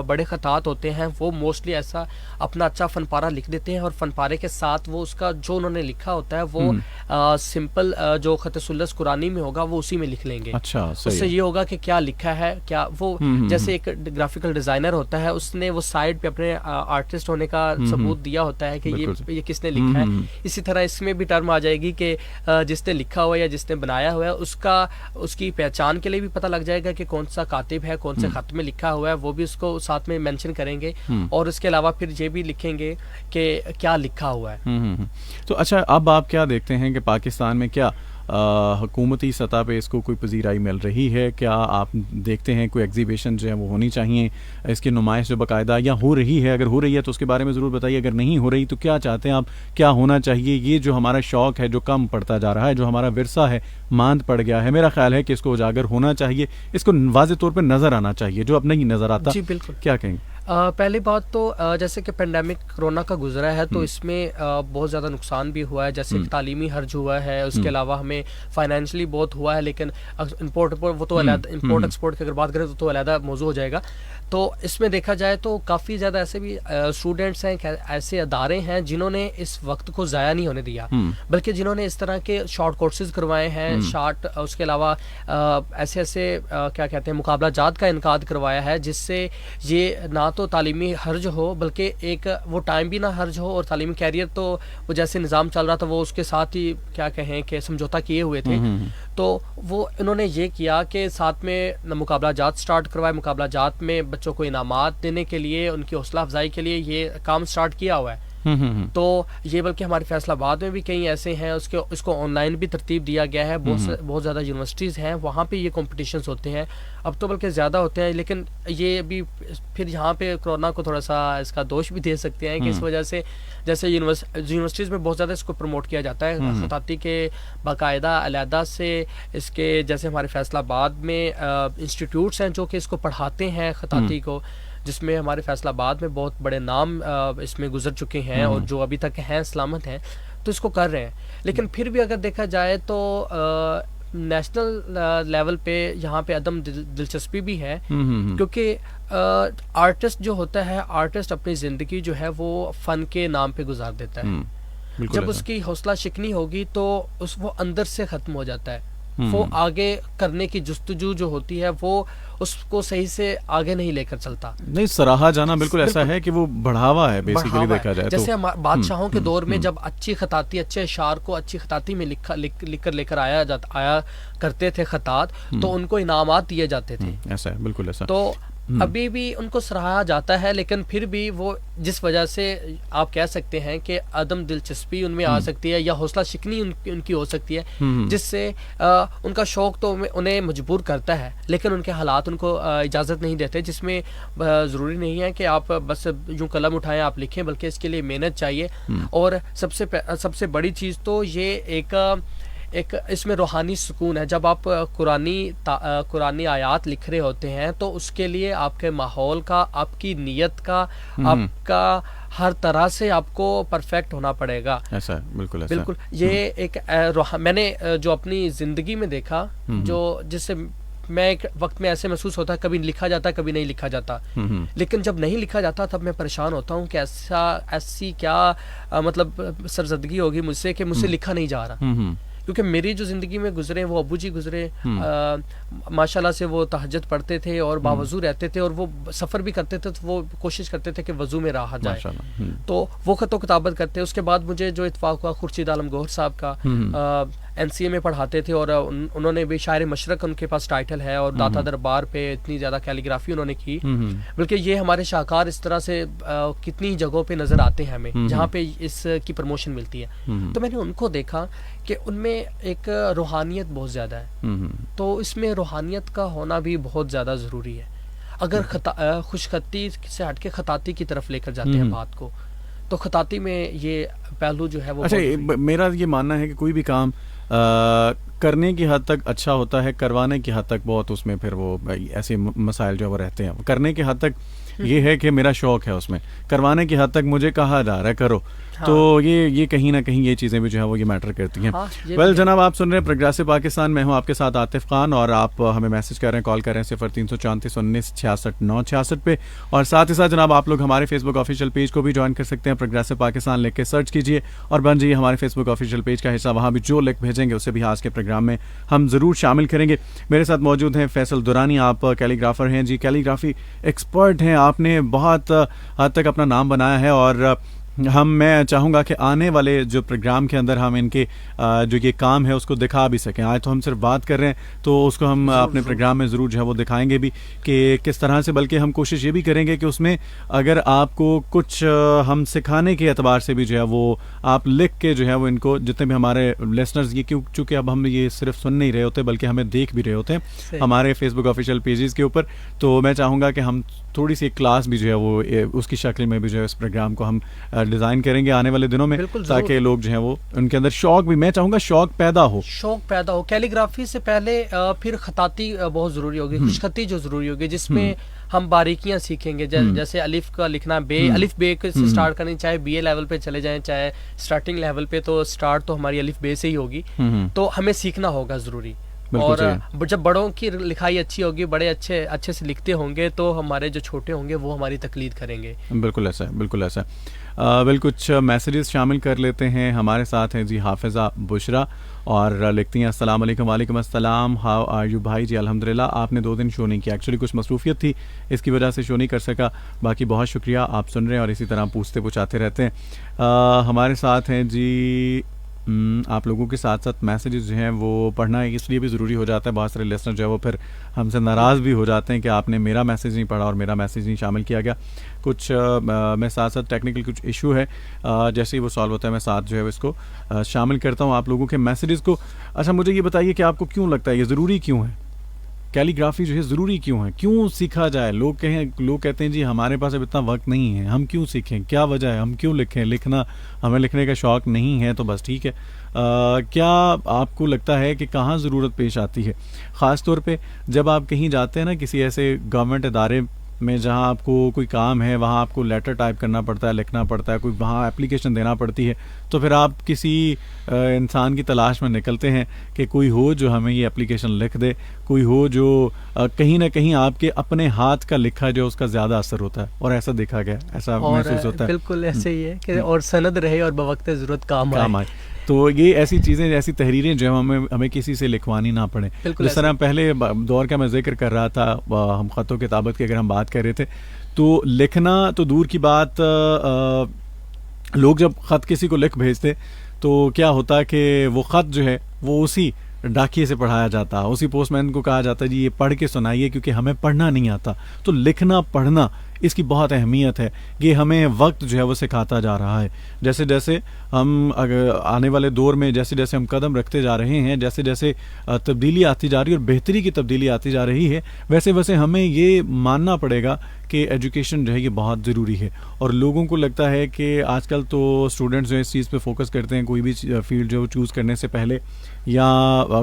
बड़े खतात होते हैं वो मोस्टली ऐसा अपना अच्छा फनपारा लिख देते हैं, और फनपारे के साथ वो उसका जो उन्होंने लिखा होता है वो सिंपल जो ख़त सुलस कुरानी में होगा वो उसी में लिख लेंगे। अच्छा, उससे ये होगा कि क्या लिखा है, क्या वो जैसे एक ग्राफिकल डिज़ाइनर होता है, उसने वो साइड पे अपने आर्टिस्ट होने का सबूत दिया होता है कि ये किसने लिखा है। इसी तरह इसमें भी टर्म आ जाएगी कि जिसने लिखा हुआ या जिसने बनाया हुआ है उसकी पहचान के लिए भी पता लग जाएगा कि कौन सा कातिब है, कौन से खत में लिखा हुआ है, वो भी उसको साथ में मेंशन करेंगे, और उसके अलावा फिर ये भी लिखेंगे कि क्या लिखा हुआ है। तो अच्छा, अब आप क्या देखते हैं कि पाकिस्तान में क्या हुकूमती सतह पे इसको कोई पजीराई मिल रही है? क्या आप देखते हैं कोई एग्जीबिशन जो है वो होनी चाहिए, इसकी नुमाइश जो बाकायदा, या हो रही है? अगर हो रही है तो उसके बारे में ज़रूर बताइए, अगर नहीं हो रही तो क्या चाहते हैं आप, क्या होना चाहिए? ये जो हमारा शौक़ है जो कम पड़ता जा रहा है, जो हमारा विरसा है मांद पड़ गया है, मेरा ख्याल है कि इसको उजागर होना चाहिए, इसको वाज़ेह तौर पर नज़र आना चाहिए, जो अब नहीं नज़र आता। जी बिल्कुल, क्या कहेंगे? पहली बात तो जैसे कि पेंडेमिक कोरोना का गुजरा है तो इसमें बहुत ज़्यादा नुकसान भी हुआ है, जैसे तालीमी हर्ज हुआ है, उसके अलावा हमें फाइनेंशियली बहुत हुआ है। लेकिन इंपोर्ट वो तो अलग, इंपोर्ट एक्सपोर्ट की अगर बात करें तो अलग मौजू हो जाएगा। तो इसमें देखा जाए तो काफ़ी ज़्यादा ऐसे भी स्टूडेंट्स हैं, ऐसे अदारे हैं जिन्होंने इस वक्त को ज़ाया नहीं होने दिया, बल्कि जिन्होंने इस तरह के शॉर्ट कोर्सेज करवाए हैं, उसके अलावा ऐसे क्या कहते हैं मुकाबला जात का इनकाद करवाया है, जिससे ये ना तो तालीमी हर्ज हो बल्कि एक वो टाइम भी ना हर्ज हो, और तालीमी कैरियर तो वो जैसे निज़ाम चल रहा था वो उसके साथ ही क्या कहें कि समझौता किए हुए थे। तो वो इन्होंने ये किया कि साथ में मुकाबला जात स्टार्ट करवाए, मुकाबला जात में बच्चों को इनामात देने के लिए, उनकी हौसला अफजाई के लिए ये काम स्टार्ट किया हुआ है। तो ये बल्कि हमारे फैसलाबाद में भी कई ऐसे हैं, इसको ऑनलाइन भी तरतीब दिया गया है। बहुत ज़्यादा यूनिवर्सिटीज़ हैं, वहाँ पे ये कॉम्पिटिशन्स होते हैं, अब तो बल्कि ज़्यादा होते हैं। लेकिन ये अभी फिर यहाँ पे कोरोना को थोड़ा सा इसका दोष भी दे सकते हैं कि इस वजह से जैसे यूनिवर्सिटीज़ में बहुत ज़्यादा इसको प्रमोट किया जाता है, खताती के बाकायदा अलहदा से इसके, जैसे हमारे फैसलाबाद में इंस्टीट्यूट्स हैं जो कि इसको पढ़ाते हैं खताती को, जिसमें हमारे फैसलाबाद में बहुत बड़े नाम इसमें गुजर चुके हैं और जो अभी तक हैं सलामत हैं, तो इसको कर रहे हैं। लेकिन फिर भी अगर देखा जाए तो नेशनल लेवल पे यहाँ पे अदम दिलचस्पी भी है, क्योंकि आर्टिस्ट जो होता है, आर्टिस्ट अपनी ज़िंदगी जो है वो फ़न के नाम पे गुजार देता है। जब उसकी हौसला शिकनी होगी तो वो अंदर से ख़त्म हो जाता है, वो आगे करने की जुस्तजू जो होती है वो उसको सही से आगे नहीं लेकर चलता। नहीं, सराहा जाना बिल्कुल ऐसा है कि वो बढ़ावा है बेसिकली देखा जाए तो। जैसे बादशाहों के दौर में जब अच्छी खताती, अच्छे अशार को अच्छी खताती में लिख कर लेकर आया करते थे खतात, तो उनको इनामात दिए जाते थे। ऐसा है, बिल्कुल ऐसा। तो अभी भी उनको सराहा जाता है, लेकिन फिर भी वो जिस वजह से आप कह सकते हैं कि अदम दिलचस्पी उनमें आ सकती है या हौसला शिकनी उनकी हो सकती है, जिससे उनका शौक तो उन्हें मजबूर करता है, लेकिन उनके हालात उनको इजाज़त नहीं देते, जिसमें ज़रूरी नहीं है कि आप बस यूँ कलम उठाएं आप लिखें, बल्कि इसके लिए मेहनत चाहिए। और सबसे बड़ी चीज़ तो ये एक इसमें रूहानी सुकून है। जब आप कुरानी आयात लिख रहे होते हैं तो उसके लिए आपके माहौल का, आपकी नीयत का, आपका हर तरह से आपको परफेक्ट होना पड़ेगा। ऐसा बिल्कुल ऐसा। बिल्कुल ये एक मैंने जो अपनी ज़िंदगी में देखा, जो जिससे मैं एक वक्त में ऐसे महसूस होता है, कभी लिखा जाता कभी नहीं लिखा जाता, लेकिन जब नहीं लिखा जाता तब मैं परेशान होता हूँ कि ऐसी क्या मतलब सरजदगी होगी मुझसे कि मुझसे लिखा नहीं जा रहा। क्योंकि मेरी जो ज़िंदगी में गुजरे, वो अबू जी गुजरे, माशाल्लाह से वो तहज्जुद पढ़ते थे और बावज़ू रहते थे, और वो सफ़र भी करते थे तो वो कोशिश करते थे कि वज़ू में रहा जाए, तो वो ख़त व किताबत करते। उसके बाद मुझे जो इत्तफ़ाक़ हुआ, खुर्शीद आलम गौहर साहब का, NCA में पढ़ाते थे, और उन्होंने भी शायर मशरक उनके पास टाइटल है, और दाता दरबार पे इतनी ज़्यादा कैलीग्राफी उन्होंने की। बल्कि ये हमारे शाहकार इस तरह से कितनी जगहों पे नज़र आते हैं हमें जहाँ पे इसकी प्रमोशन मिलती है। तो मैंने उनको देखा कि उनमें एक रूहानियत बहुत ज़्यादा है, तो इसमें रूहानियत का होना भी बहुत ज़्यादा ज़रूरी है। अगर खुशखती से हट के खताती की तरफ लेकर जाते हैं बात को, तो खताती में ये पहलू जो है वो। अच्छा, मेरा ये मानना है कि कोई भी काम करने की हद तक अच्छा होता है, करवाने की हद तक बहुत उसमें फिर वो ऐसे मसाइल जो वो रहते हैं। करने की हद तक ये है कि मेरा शौक है उसमें, करवाने की हद तक मुझे कहा जा रहा है करो, हाँ। तो ये कहीं ना कहीं ये चीज़ें भी जो है वो ये मैटर करती हैं। हाँ, वेल जनाब, आप सुन रहे हैं प्रोग्रेसिव पाकिस्तान, मैं हूं आपके साथ आतिफ खान, और आप हमें मैसेज कर रहे हैं, कॉल कर रहे हैं 0334 19 66 966 पे, और साथ ही साथ जनाब आप लोग हमारे फेसबुक ऑफिशियल पेज को भी ज्वाइन कर सकते हैं। प्रोग्रेसिव पाकिस्तान लिख के सर्च कीजिए और बन जाइए हमारे फेसबुक ऑफिशियल पेज का हिस्सा। वहाँ भी जो लिंक भेजेंगे उसे भी आज के प्रोग्राम में हम ज़रूर शामिल करेंगे। मेरे साथ मौजूद हैं फैसल दुरानी, आप कैलीग्राफर हैं जी, कैलीग्राफी एक्सपर्ट हैं, आपने बहुत हद तक अपना नाम बनाया है, और मैं चाहूँगा कि आने वाले जो प्रोग्राम के अंदर हम इनके जो ये काम है उसको दिखा भी सकें। आज तो हम सिर्फ बात कर रहे हैं, तो उसको हम अपने प्रोग्राम में ज़रूर जो है वो दिखाएंगे भी कि किस तरह से, बल्कि हम कोशिश ये भी करेंगे कि उसमें अगर आपको कुछ हम सिखाने के एतबार से भी जो है वो आप लिख के जो है वो इनको, जितने भी हमारे लिसनर्स, ये चूँकि अब हम ये सिर्फ सुन नहीं रहे होते बल्कि हमें देख भी रहे होते हैं हमारे फेसबुक ऑफिशियल पेजेस के ऊपर, तो मैं चाहूँगा कि हम थोड़ी सी क्लास भी जो है वो उसकी शक्ल में भी जो है इस प्रोग्राम को हम डिज़ाइन करेंगे आने वाले दिनों में, ताकि लोग जो है वो उनके अंदर शौक भी, मैं चाहूँगा शौक पैदा हो। कैलीग्राफी से पहले फिर खताती बहुत ज़रूरी होगी, खुशखती जो ज़रूरी होगी, जिसमें हम बारीकियां सीखेंगे। जैसे अलिफ का लिखना, अलिफ बे से स्टार्ट करनी, चाहे BA लेवल पे चले जाएं, चाहे स्टार्टिंग लेवल पे, तो स्टार्ट तो हमारी अलिफ बे से ही होगी, तो हमें सीखना होगा ज़रूरी। और जब बड़ों की लिखाई अच्छी होगी, बड़े अच्छे से लिखते होंगे, तो हमारे जो छोटे होंगे वो हमारी तकलीद करेंगे। बिल्कुल ऐसा है, बिल्कुल ऐसा। बिल कुछ मैसेजेस शामिल कर लेते हैं। हमारे साथ हैं जी हाफिज़ा बुशरा, और लिखती हैं अस्सलाम वालेकुम। वालेकुम अस्सलाम, हाउ आर यू भाई जी? अल्हम्दुलिल्लाह। आपने 2 दिन शो नहीं किया, एक्चुअली कुछ मसरूफियत थी, इसकी वजह से शो नहीं कर सका। बाकी बहुत शुक्रिया, आप सुन रहे हैं और इसी तरह पूछते पूछाते रहते हैं। हमारे साथ हैं जी आप लोगों के साथ साथ मैसेजेस जो हैं वो पढ़ना इसलिए भी ज़रूरी हो जाता है। बहुत सारे लिसनर जो है वो फिर हमसे नाराज़ भी हो जाते हैं कि आपने मेरा मैसेज नहीं पढ़ा और मेरा मैसेज नहीं शामिल किया गया। कुछ मैं साथ साथ टेक्निकल कुछ इशू है, जैसे ही वो सॉल्व होता है मैं साथ जो है इसको शामिल करता हूँ आप लोगों के मैसेजेस को। अच्छा, मुझे ये बताइए कि आपको क्यों लगता है ये ज़रूरी क्यों है, कैलीग्राफी जो है ज़रूरी क्यों है, क्यों सीखा जाए? लोग कहते हैं जी हमारे पास अब इतना वक्त नहीं है, हम क्यों सीखें, क्या वजह है, हम क्यों लिखें? लिखना, हमें लिखने का शौक़ नहीं है तो बस ठीक है। क्या आपको लगता है कि कहाँ ज़रूरत पेश आती है, ख़ास तौर पे जब आप कहीं जाते हैं ना किसी ऐसे गवर्नमेंट इदारे में जहाँ आपको कोई काम है, वहाँ आपको लेटर टाइप करना पड़ता है, लिखना पड़ता है, कोई वहाँ एप्लीकेशन देना पड़ती है, तो फिर आप किसी इंसान की तलाश में निकलते हैं कि कोई हो जो हमें ये एप्लीकेशन लिख दे, कोई हो जो कहीं ना कहीं आपके अपने हाथ का लिखा जो उसका ज़्यादा असर होता है। और ऐसा देखा गया, ऐसा महसूस होता है। बिल्कुल ऐसे ही है कि और सनद रहे और बवक्त ज़रूरत काम आए। तो ये ऐसी चीज़ें, ऐसी तहरीरें जो हमें किसी से लिखवानी ना पड़े। जिस तरह पहले दौर का मैं जिक्र कर रहा था, हम ख़तों किताबत की अगर हम बात कर रहे थे, तो लिखना तो दूर की बात, लोग जब ख़त किसी को लिख भेजते तो क्या होता कि वो ख़त जो है वो उसी डाकिए से पढ़ाया जाता, उसी पोस्टमैन को कहा जाता जी ये पढ़ के सुनाइए, क्योंकि हमें पढ़ना नहीं आता। तो लिखना पढ़ना इसकी बहुत अहमियत है, ये हमें वक्त जो है वो सिखाता जा रहा है। जैसे जैसे हम आने वाले दौर में जैसे जैसे हम कदम रखते जा रहे हैं, जैसे जैसे तब्दीली आती जा रही है और बेहतरी की तब्दीली आती जा रही है, वैसे वैसे हमें ये मानना पड़ेगा कि एजुकेशन जो है ये बहुत ज़रूरी है। और लोगों को लगता है कि आजकल तो स्टूडेंट्स जो इस चीज़ पे फोकस करते हैं, कोई भी फील्ड जो चूज़ करने से पहले या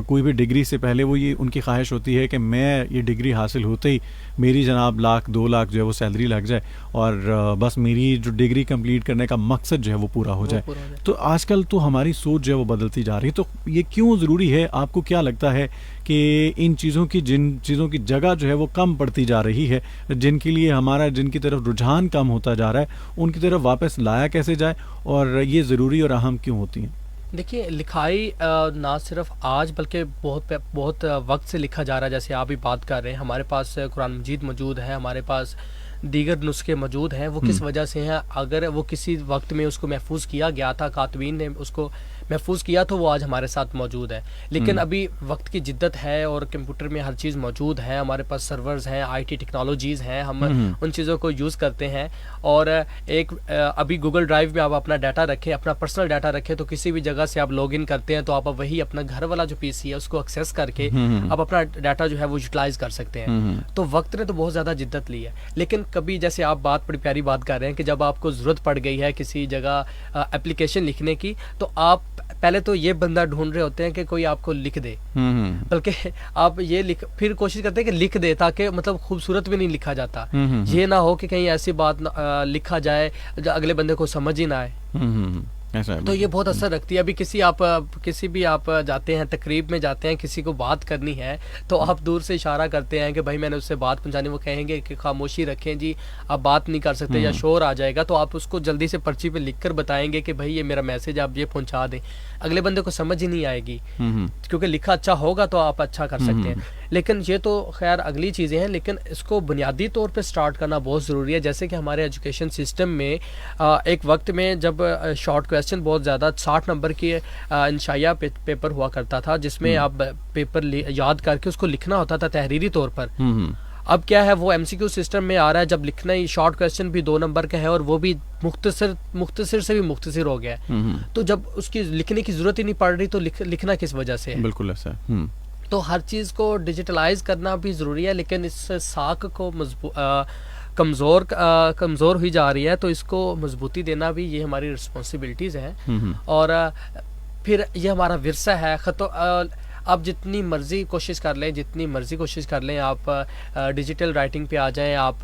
कोई भी डिग्री से पहले, वो ये उनकी ख्वाहिश होती है कि मैं ये डिग्री हासिल होते ही मेरी जनाब 1,00,000 2 लाख जो है वो सैलरी लग जाए और बस मेरी जो डिग्री कंप्लीट करने का मकसद जो है वो पूरा हो जाए। तो आजकल तो हमारी सोच जो है वो बदलती जा रही है। तो ये क्यों ज़रूरी है? आपको क्या लगता है कि इन चीज़ों की, जिन चीज़ों की जगह जो है वो कम पड़ती जा रही है, जिनके लिए हमारा, जिनकी तरफ रुझान कम होता जा रहा है, उनकी तरफ वापस लाया कैसे जाए और ये ज़रूरी और अहम क्यों होती हैं? देखिए, लिखाई ना सिर्फ आज बल्कि बहुत वक्त से लिखा जा रहा है। जैसे आप भी बात कर रहे हैं, हमारे पास कुरान मजीद मौजूद है, हमारे पास दीगर नुस्खे मौजूद हैं। वो किस वजह से हैं? अगर वो किसी वक्त में उसको महफूज किया गया था, कातबीन ने उसको महफूज किया, तो वो आज हमारे साथ मौजूद है। लेकिन अभी वक्त की जिद्दत है और कंप्यूटर में हर चीज़ मौजूद है, हमारे पास सर्वर्स हैं, IT टेक्नोलॉजीज़ हैं, हम उन चीज़ों को यूज़ करते हैं। और एक अभी गूगल ड्राइव में आप अपना डाटा रखें, अपना पर्सनल डाटा रखें, तो किसी भी जगह से आप लॉगिन करते हैं तो आप वही अपना घर वाला जो PC है उसको एक्सेस करके आप अपना डाटा जो है वो यूटिलाइज कर सकते हैं। तो वक्त ने तो बहुत ज़्यादा जिद्दत ली है। लेकिन कभी, जैसे आप बड़ी प्यारी बात कर रहे हैं कि जब आपको ज़रूरत पड़ गई है किसी जगह एप्लीकेशन लिखने की, तो आप पहले तो ये बंदा ढूंढ रहे होते हैं कि कोई आपको लिख दे, बल्कि आप ये फिर कोशिश करते हैं कि लिख दे, ताकि मतलब खूबसूरत भी नहीं लिखा जाता। ये ना हो कि कहीं ऐसी बात लिखा जाए जो अगले बंदे को समझ ही ना आए। तो ये बहुत असर रखती है। अभी किसी भी आप जाते हैं, तकरीब में जाते हैं, किसी को बात करनी है, तो आप दूर से इशारा करते हैं कि भाई मैंने उससे बात पहुंचानी, वो कहेंगे कि खामोशी रखें जी, आप बात नहीं कर सकते या शोर आ जाएगा, तो आप उसको जल्दी से पर्ची पे लिखकर बताएंगे कि भाई ये मेरा मैसेज आप ये पहुंचा दें। अगले बंदे को समझ ही नहीं आएगी, क्योंकि लिखा अच्छा होगा तो आप अच्छा कर सकते हैं। लेकिन ये तो खैर अगली चीज़ें हैं, लेकिन इसको बुनियादी तौर पे स्टार्ट करना बहुत ज़रूरी है। जैसे कि हमारे एजुकेशन सिस्टम में एक वक्त में जब शॉर्ट क्वेश्चन बहुत ज़्यादा 60 नंबर की इंशाइया पेपर हुआ करता था, जिसमें आप पेपर याद करके उसको लिखना होता था तहरीरी तौर पर। अब क्या है, वो MCQ सिस्टम में आ रहा है, जब लिखना ही शॉर्ट क्वेश्चन भी 2 नंबर का है और वो भी मुख्तसर से भी मुख्तसर हो गया है। तो जब उसकी लिखने की जरूरत ही नहीं पड़ रही, तो लिखना किस वजह से है? बिल्कुल ऐसा। तो हर चीज़ को डिजिटलाइज करना भी ज़रूरी है, लेकिन इस साख को कमज़ोर हुई जा रही है, तो इसको मजबूती देना भी ये हमारी रिस्पॉन्सिबिलिटीज़ हैं। और फिर ये हमारा विरसा है। आप जितनी मर्ज़ी कोशिश कर लें, आप डिजिटल राइटिंग पे आ जाएं, आप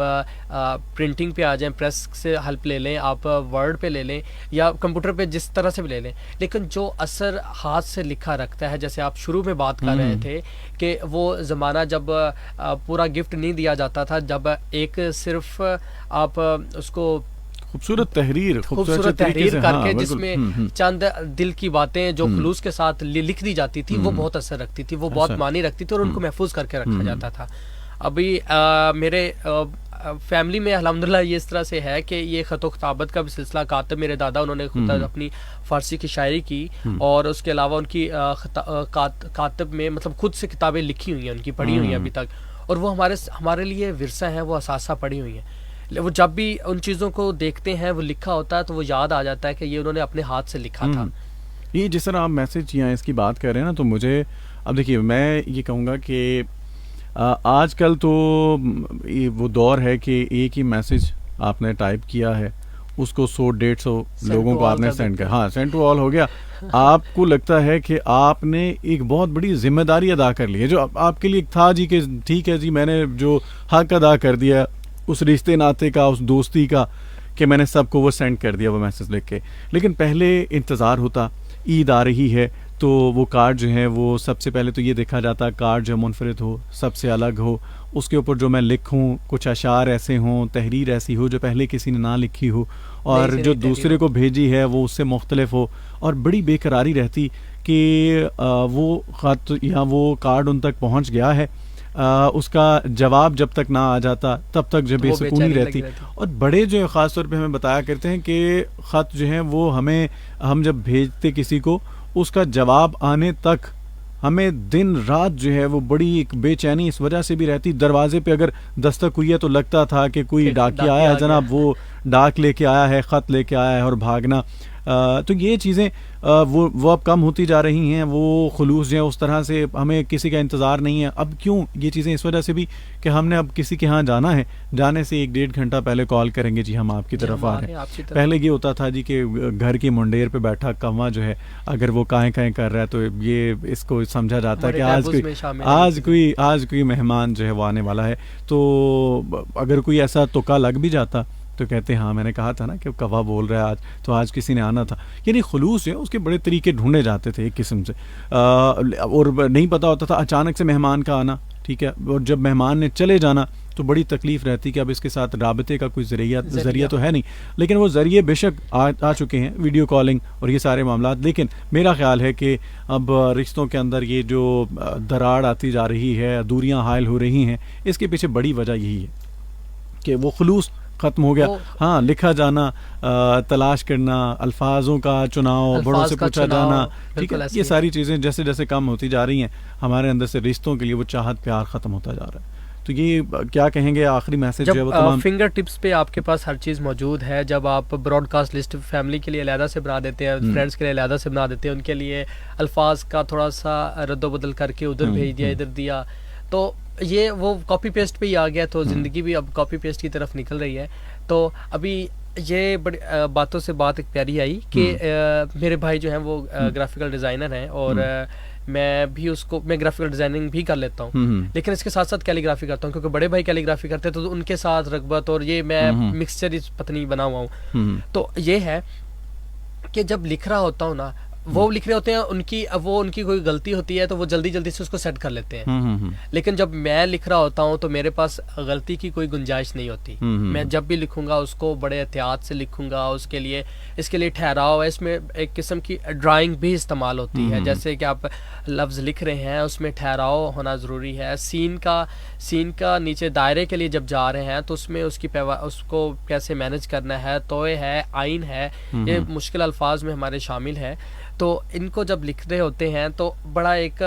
प्रिंटिंग पे आ जाएं, प्रेस से हेल्प ले लें, आप वर्ड पे ले लें या कंप्यूटर पे, जिस तरह से भी ले लें, लेकिन जो असर हाथ से लिखा रखता है, जैसे आप शुरू में बात कर रहे थे कि वो ज़माना जब पूरा गिफ्ट नहीं दिया जाता था, जब एक सिर्फ आप उसको खूबसूरत तहरीर करके जिसमें चंद दिल की बातें जो खुलूस के साथ लिख दी जाती थी, वो बहुत असर रखती थी, वो बहुत मानी रखती थी और उनको महफूज करके रखा जाता था। अभी मेरे फैमिली में अल्हम्दुलिल्लाह ये इस तरह से है कि ये ख़त ख़िताबत का भी सिलसिला, कातिब मेरे दादा उन्होंने खुद अपनी फ़ारसी की शायरी की, और उसके अलावा उनकी कातिब में मतलब खुद से किताबें लिखी हुई हैं, उनकी पढ़ी हुई हैं अभी तक, और वो हमारे लिए विरसा है, वो असासा पढ़ी हुई हैं। वो जब भी उन चीज़ों को देखते हैं, वो लिखा होता है, तो वो याद आ जाता है कि ये उन्होंने अपने हाथ से लिखा था। ये जिस तरह आप मैसेज या इसकी बात कर रहे हैं ना, तो मुझे अब देखिए, मैं ये कहूँगा कि आजकल तो ये वो दौर है कि एक ही मैसेज आपने टाइप किया है, उसको 100-150 लोगों को आपने सेंड किया, हाँ सेंड टू ऑल हो गया। आपको लगता है कि आपने एक बहुत बड़ी जिम्मेदारी अदा कर ली है, जो आपके लिए था जी कि ठीक है जी, मैंने जो हक अदा कर दिया उस रिश्ते नाते का, उस दोस्ती का, कि मैंने सबको वो सेंड कर दिया वो मैसेज लिख के। लेकिन पहले इंतज़ार होता, ईद आ रही है तो वो कार्ड जो है वो सबसे पहले तो ये देखा जाता, कार्ड जो मुनफरिद हो, सबसे अलग हो, उसके ऊपर जो मैं लिखूं कुछ अशार ऐसे हों, तहरीर ऐसी हो जो पहले किसी ने ना लिखी हो, और जो दूसरे को भेजी है वो उससे मुख्तलिफ हो, और बड़ी बेकरारी रहती कि वो ख़त या वो कार्ड उन तक पहुंच गया है, उसका जवाब जब तक ना आ जाता तब तक जो बेसुकूनी रहती। और बड़े जो है ख़ास तौर पे हमें बताया करते हैं कि ख़त जो है वो हम जब भेजते किसी को, उसका जवाब आने तक हमें दिन रात जो है वो बड़ी एक बेचैनी इस वजह से भी रहती, दरवाजे पे अगर दस्तक हुई है तो लगता था कि कोई डाकिया आया है जनाब, वो डाक लेके आया है, ख़त लेके आया है, और भागना। तो ये चीज़ें वो अब कम होती जा रही हैं, वो खुलूस जो है उस तरह से हमें किसी का इंतज़ार नहीं है। अब क्यों ये चीज़ें? इस वजह से भी कि हमने अब किसी के यहाँ जाना है, जाने से 1-1.5 घंटा पहले कॉल करेंगे, जी हम आपकी तरफ आ रहे हैं। पहले ये होता था जी कि घर की मुंडेर पे बैठा कौवा जो है अगर वो काएँ कर रहा है तो ये इसको समझा जाता है कि आज कोई मेहमान जो है वो आने वाला है। तो अगर कोई ऐसा तुक्का लग भी जाता तो कहते हाँ मैंने कहा था ना कि कौवा बोल रहा है आज, तो आज किसी ने आना था। यानी खुलूस है उसके बड़े तरीके ढूंढे जाते थे एक किस्म से, और नहीं पता होता था अचानक से मेहमान का आना, ठीक है, और जब मेहमान ने चले जाना तो बड़ी तकलीफ रहती कि अब इसके साथ राबते का कोई जरिया तो है नहीं। लेकिन वो जरिए बेशक आ चुके हैं, वीडियो कॉलिंग और ये सारे मामला। लेकिन मेरा ख्याल है कि अब रिश्तों के अंदर ये जो दरार आती जा रही है, दूरियां हायल हो रही हैं, इसके पीछे बड़ी वजह यही है कि वो खुलूस ख़त्म हो गया। हाँ, लिखा जाना, तलाश करना, अल्फाजों का चुनाव, बड़ों से पूछा जाना, ठीक है, ये सारी चीज़ें जैसे जैसे कम होती जा रही हैं, हमारे अंदर से रिश्तों के लिए वो चाहत प्यार ख़त्म होता जा रहा है। तो ये क्या कहेंगे आखिरी मैसेज जो है वो तमाम फिंगर टिप्स पे आपके पास हर चीज़ मौजूद है। जब आप ब्रॉडकास्ट लिस्ट फैमिली के लिए अलहदा से बना देते हैं, फ्रेंड्स के लिए अलहदा से बना देते हैं, उनके लिए अल्फाज का थोड़ा सा रद्द-बदल करके उधर भेज दिया, इधर दिया, तो ये वो कॉपी पेस्ट पे ही आ गया। तो ज़िंदगी भी अब कॉपी पेस्ट की तरफ निकल रही है। तो अभी ये बड़ी बातों से बात एक प्यारी आई कि मेरे भाई जो हैं वो ग्राफिकल डिज़ाइनर हैं, और मैं ग्राफिकल डिज़ाइनिंग भी कर लेता हूँ, लेकिन इसके साथ साथ कैलीग्राफी करता हूँ, क्योंकि बड़े भाई कैलीग्राफी करते हैं तो उनके साथ रगबत और ये मैं मिक्सचर इस पत्नी बना हुआ हूँ। तो ये है कि जब लिख रहा होता हूँ ना, वो लिख रहे होते हैं, उनकी कोई गलती होती है तो वो जल्दी जल्दी से उसको सेट कर लेते हैं। लेकिन जब मैं लिख रहा होता हूँ तो मेरे पास गलती की कोई गुंजाइश नहीं होती। मैं जब भी लिखूंगा उसको बड़े एहतियात से लिखूंगा, इसके लिए ठहराव है, इसमें एक किस्म की ड्राइंग भी इस्तेमाल होती है। जैसे कि आप लफ्ज़ लिख रहे हैं उसमें ठहराव होना ज़रूरी है। सीन का नीचे दायरे के लिए जब जा रहे हैं तो उसमें उसको कैसे मैनेज करना है, तोय है, आइन है, ये मुश्किल अल्फाज में हमारे शामिल है। तो इनको जब लिख रहे होते हैं तो बड़ा एक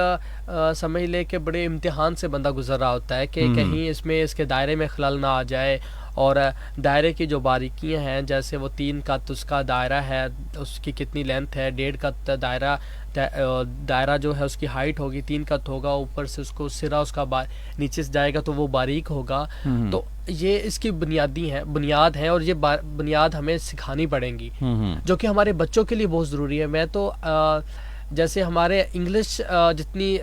समझ ले कि बड़े इम्तिहान से बंदा गुजर रहा होता है कि कहीं इसके दायरे में खलल ना आ जाए, और दायरे की जो बारीकियां हैं, जैसे वो 3 का उसका दायरा है, उसकी कितनी लेंथ है, 1.5 का दायरा जो है उसकी हाइट होगी, 3 का होगा, ऊपर से उसको सिरा उसका नीचे से जाएगा तो वो बारीक होगा। तो ये इसकी बुनियाद है, और ये बुनियाद हमें सिखानी पड़ेंगी, जो कि हमारे बच्चों के लिए बहुत ज़रूरी है। मैं तो जैसे हमारे इंग्लिश जितनी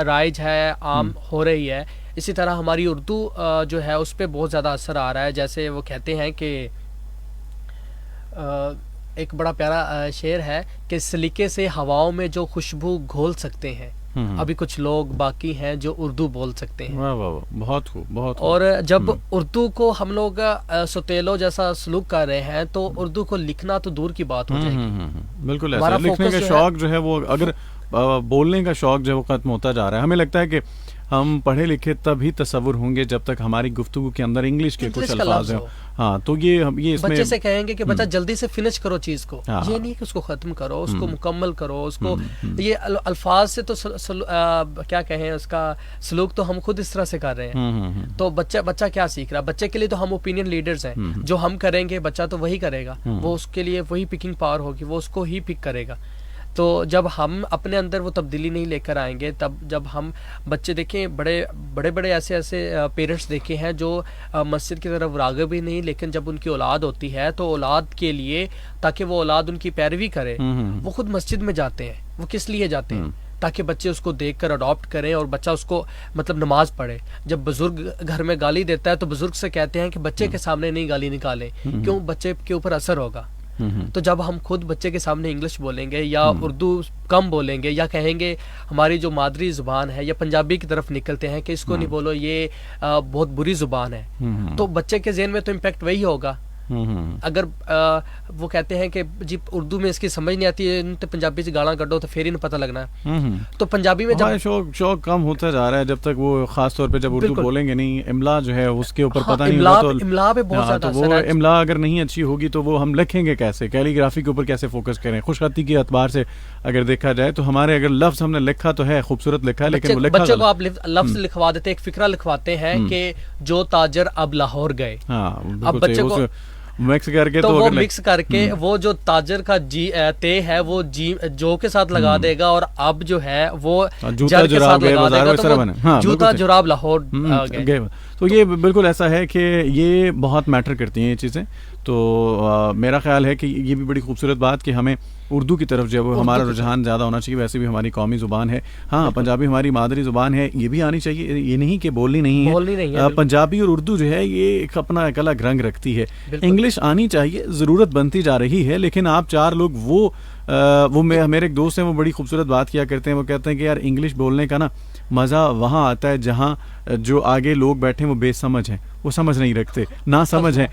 राइज है, आम हो रही है, इसी तरह हमारी उर्दू जो है उस पर बहुत ज़्यादा असर आ रहा है। जैसे वो कहते हैं कि एक बड़ा प्यारा शेर है कि सलीके से हवाओं में जो खुशबू घोल सकते हैं, अभी कुछ लोग बाकी हैं जो उर्दू बोल सकते हैं। वाह वाह, बहुत खूब। और जब उर्दू को हम लोग सतेलो जैसा सलूक कर रहे हैं तो उर्दू को लिखना तो दूर की बात हो जाएगी। बिल्कुल ऐसा लिखने का शौक जो है वो अगर बोलने का शौक जो है वो खत्म होता जा रहा है। हमें लगता है कि हम पढ़े लिखे तभी तसव्वुर होंगे जब तक हमारी गुफ्तगू के अंदर इंग्लिश के कुछ अल्फाज हैं। हाँ, तो ये इसमें बच्चे से कहेंगे कि बच्चा जल्दी से फिनिश करो चीज को, हाँ, ये नहीं कि उसको खत्म करो, उसको मुकम्मल करो, उसको ये अल्फाज से तो क्या कहें, उसका सलूक तो हम खुद इस तरह से कर रहे हैं। तो बच्चा क्या सीख रहा है? बच्चे के लिए तो हम ओपिनियन लीडर्स हैं, जो हम करेंगे बच्चा तो वही करेगा, वो उसके लिए वही पिकिंग पावर होगी, वो उसको ही पिक करेगा। तो जब हम अपने अंदर वो तब्दीली नहीं लेकर आएंगे, तब जब हम बच्चे देखें, बड़े ऐसे पेरेंट्स देखे हैं जो मस्जिद की तरफ राग़िब भी नहीं, लेकिन जब उनकी औलाद होती है तो औलाद के लिए, ताकि वो औलाद उनकी पैरवी करे, वो खुद मस्जिद में जाते हैं। वो किस लिए जाते हैं? ताकि बच्चे उसको देखकर अडॉप्ट करें और बच्चा उसको मतलब नमाज पढ़े। जब बुजुर्ग घर में गाली देता है तो बुजुर्ग से कहते हैं कि बच्चे के सामने नहीं गाली निकालें, क्यों? बच्चे के ऊपर असर होगा। तो जब हम खुद बच्चे के सामने इंग्लिश बोलेंगे या उर्दू कम बोलेंगे, या कहेंगे हमारी जो मादरी ज़ुबान है, या पंजाबी की तरफ निकलते हैं कि इसको नहीं बोलो, ये बहुत बुरी ज़ुबान है, तो बच्चे के ज़हन में तो इम्पैक्ट वही होगा। अगर वो कहते हैं कि जी उर्दू में इसकी समझ नहीं आती है, तो पंजाबी से गाना कढ़ो तो फिर ही पता लगना है। तो पंजाबी में जब शौक कम होता जा रहा है, जब तक वो खास तौर पे जब उर्दू बोलेंगे नहीं, इमला जो है उसके ऊपर पता नहीं होगा, तो इमला पे बहुत ज्यादा वो इमला अगर नहीं अच्छी होगी तो वो हम लिखेंगे कैसे, कैलीग्राफी के ऊपर कैसे फोकस करें। खुशखती के एतबार से अगर देखा जाए तो हमारे अगर लफ्ज हमने लिखा तो है, खूबसूरत लिखा है, लेकिन वो लिखा, बच्चे को आप लफ्ज लिखवा देते, एक फिक्रा लिखवाते हैं कि जो ताजर अब लाहौर गए। अब बच्चे को मिक्स करके तो वो मिक्स करके वो जो ताजर का ते है वो जी जो के साथ लगा देगा, और अब जो है वो जर के साथ लगा देगा, तो वो जूता जुराब लाहौर गए। तो ये बिल्कुल ऐसा है कि ये बहुत मैटर करती हैं ये चीज़ें। तो मेरा ख्याल है कि ये भी बड़ी खूबसूरत बात कि हमें उर्दू की तरफ जो है हमारा रुझान ज़्यादा होना चाहिए। वैसे भी हमारी कौमी ज़ुबान है, हाँ पंजाबी हमारी मादरी ज़ुबान है, ये भी आनी चाहिए, ये नहीं कि बोलनी नहीं है। पंजाबी और उर्दू जो है ये एक अपना एक अलग रंग रखती है। इंग्लिश आनी चाहिए, ज़रूरत बनती जा रही है, लेकिन आप चार लोग वो मेरे एक दोस्त हैं, वो बड़ी खूबसूरत बात किया करते हैं। वो कहते हैं कि यार इंग्लिश बोलने का ना मज़ा वहाँ आता है जहाँ जो आगे लोग बैठे हैं वो बेसमझ हैं, वो समझ नहीं रखते, ना समझ है।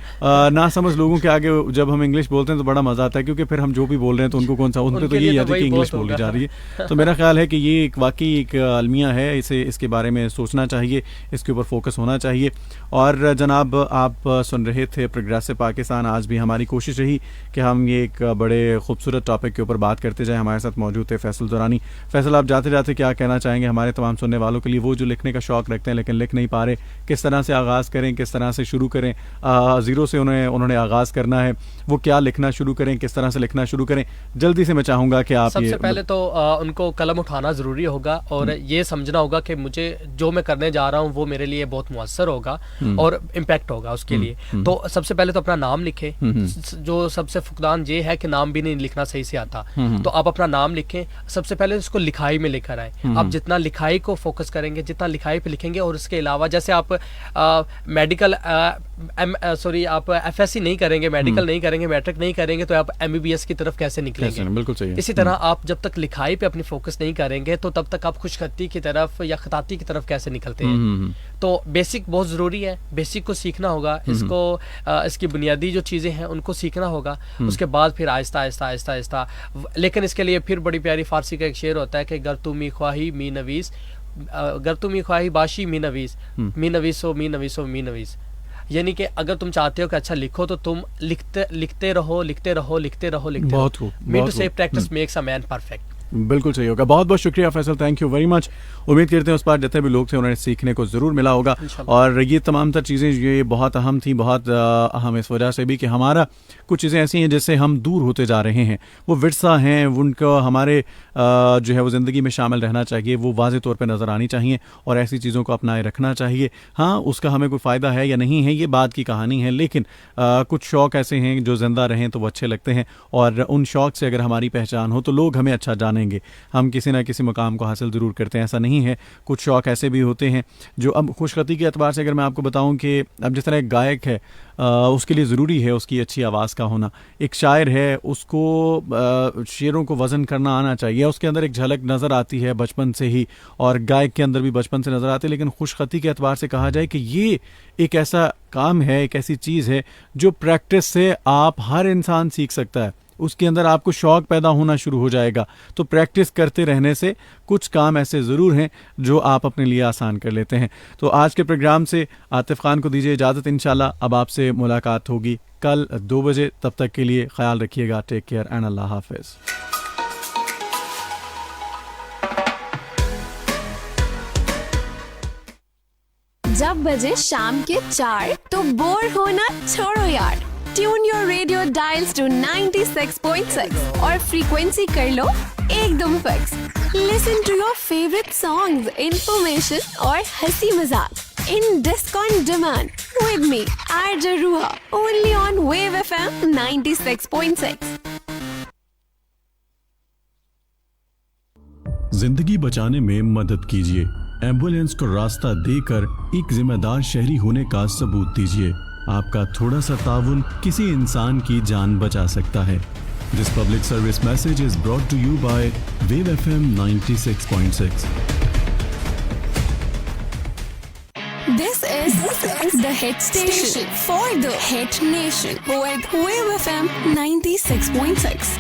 ना समझ लोगों के आगे जब हम इंग्लिश बोलते हैं तो बड़ा मज़ा आता है, क्योंकि फिर हम जो भी बोल रहे हैं तो उनको कौन सा, उनको तो ये याद है कि इंग्लिश बोली जा रही है। तो मेरा ख्याल है कि ये एक वाकई एक अलमिया है, इसके बारे में सोचना चाहिए, इसके ऊपर फोकस होना चाहिए। और जनाब आप सुन रहे थे प्रोग्रेसिव पाकिस्तान। आज भी हमारी कोशिश रही कि हम ये एक बड़े खूबसूरत टॉपिक के ऊपर बात करते जाएँ। हमारे साथ मौजूद थे फैसल दुरानी। फैसल, आप जाते जाते क्या कहना चाहेंगे हमारे तमाम सुनने वालों के लिए, वो जो लिखने का शौक़ रखते हैं लेकिन लिख नहीं पा रहे, किस तरह से आगाज़ करें, किस तरह से शुरू करें? ज़ीरो से उन्होंने आगाज़ करना है, वो क्या लिखना शुरू करें, किस तरह से लिखना शुरू करें? जल्दी से मैं चाहूँगा कि आप सबसे पहले तो उनको कलम उठाना ज़रूरी होगा, और ये समझना होगा कि मुझे जो मैं करने जा रहा हूँ वो मेरे लिए बहुत मुअस्सर होगा और इम्पैक्ट होगा उसके लिए। तो सबसे पहले तो अपना नाम लिखें। जो सबसे फुकदान ये है कि नाम भी नहीं लिखना सही से आता, तो आप अपना नाम लिखें। सबसे पहले उसको लिखाई में लेकर आए। आप जितना लिखाई को फोकस करेंगे, जितना लिखाई पे लिखेंगे, और इसके अलावा जैसे आप मेडिकल आप एफएससी नहीं करेंगे, मेडिकल नहीं करेंगे, मैट्रिक नहीं करेंगे, तो आप एमबीबीएस की तरफ कैसे निकलेंगे? बिल्कुल सही है। इसी तरह आप जब तक लिखाई पे अपनी फोकस नहीं करेंगे तो तब तक आप खुशखती की तरफ या खताती की तरफ कैसे निकलते हैं? तो बेसिक बहुत ज़रूरी है, बेसिक को सीखना होगा, इसको इसकी बुनियादी जो चीज़ें हैं उनको सीखना होगा। उसके बाद फिर आहिस्ता आहिस्ता आहिस्ता आहिस्ता, लेकिन इसके लिए फिर बड़ी प्यारी फारसी का एक शेर होता है कि गर तुमी ख्वाही मी नवीस, गर तुमी ख्वाही बाशी मी नवीस, मी नवीसो मी नवीसो मी नवीस। यानी कि अगर तुम चाहते हो कि अच्छा लिखो तो तुम लिखते रहो, लिखते रहो, लिखते रहो, लिखते रहो। मीन टू से practice makes a man perfect. बिल्कुल सही होगा। बहुत बहुत शुक्रिया Faisal, thank you very much. उम्मीद करते हैं उस पार जितने भी लोग थे उन्हें सीखने को ज़रूर मिला होगा। और ये तमाम तर चीज़ें ये बहुत अहम थी, बहुत अहम इस वजह से भी कि हमारा कुछ चीज़ें ऐसी हैं जिससे हम दूर होते जा रहे हैं। वो विरसा हैं, उनको हमारे जो है वो ज़िंदगी में शामिल रहना चाहिए, वो वाज़े तौर पर नज़र आनी चाहिए और ऐसी चीज़ों को अपनाए रखना चाहिए। हाँ, उसका हमें कोई फ़ायदा है या नहीं है ये बात की कहानी है, लेकिन कुछ शौक़ ऐसे हैं जो ज़िंदा रहें तो वो अच्छे लगते हैं, और उन शौक़ से अगर हमारी पहचान हो तो लोग हमें अच्छा जानेंगे। हम किसी ना किसी मुकाम को हासिल ज़रूर करते हैं, ऐसा नहीं है। कुछ शौक़ ऐसे भी होते हैं जो, अब खुशखती के एतबार से अगर मैं आपको बताऊं कि अब जिस तरह एक गायक है उसके लिए ज़रूरी है उसकी अच्छी आवाज़ का होना। एक शायर है, उसको शेरों को वज़न करना आना चाहिए, उसके अंदर एक झलक नज़र आती है बचपन से ही, और गायक के अंदर भी बचपन से नज़र आती है। लेकिन खुशखती के एतबार से कहा जाए कि ये एक ऐसा काम है, एक ऐसी चीज़ है जो प्रैक्टिस से आप हर इंसान सीख सकता है। उसके अंदर आपको शौक पैदा होना शुरू हो जाएगा। तो प्रैक्टिस करते रहने से कुछ काम ऐसे ज़रूर हैं जो आप अपने लिए आसान कर लेते हैं। तो आज के प्रोग्राम से आतिफ खान को दीजिए इजाज़त। इंशाल्लाह अब आपसे मुलाकात होगी कल 2 बजे। तब तक के लिए ख्याल रखिएगा। टेक केयर एंड अल्लाह हाफिज़। जब बजे शाम के 4 तो बोर होना छोड़ो यार, tune your radio dials to 96.6 और फ्रीक्वेंसी कर लो एकदम fix. Listen to your favourite songs, information और हंसी मजाक in disc on demand with me RJ Ruha, only on Wave FM 96.6। जिंदगी बचाने में मदद कीजिए। एम्बुलेंस को रास्ता देकर एक जिम्मेदार शहरी होने का सबूत दीजिए। आपका थोड़ा सा ताउन किसी इंसान की जान बचा सकता है। This public service message is brought to you by Wave FM 96.6। This is the hit station for the hit nation with Wave FM 96.6.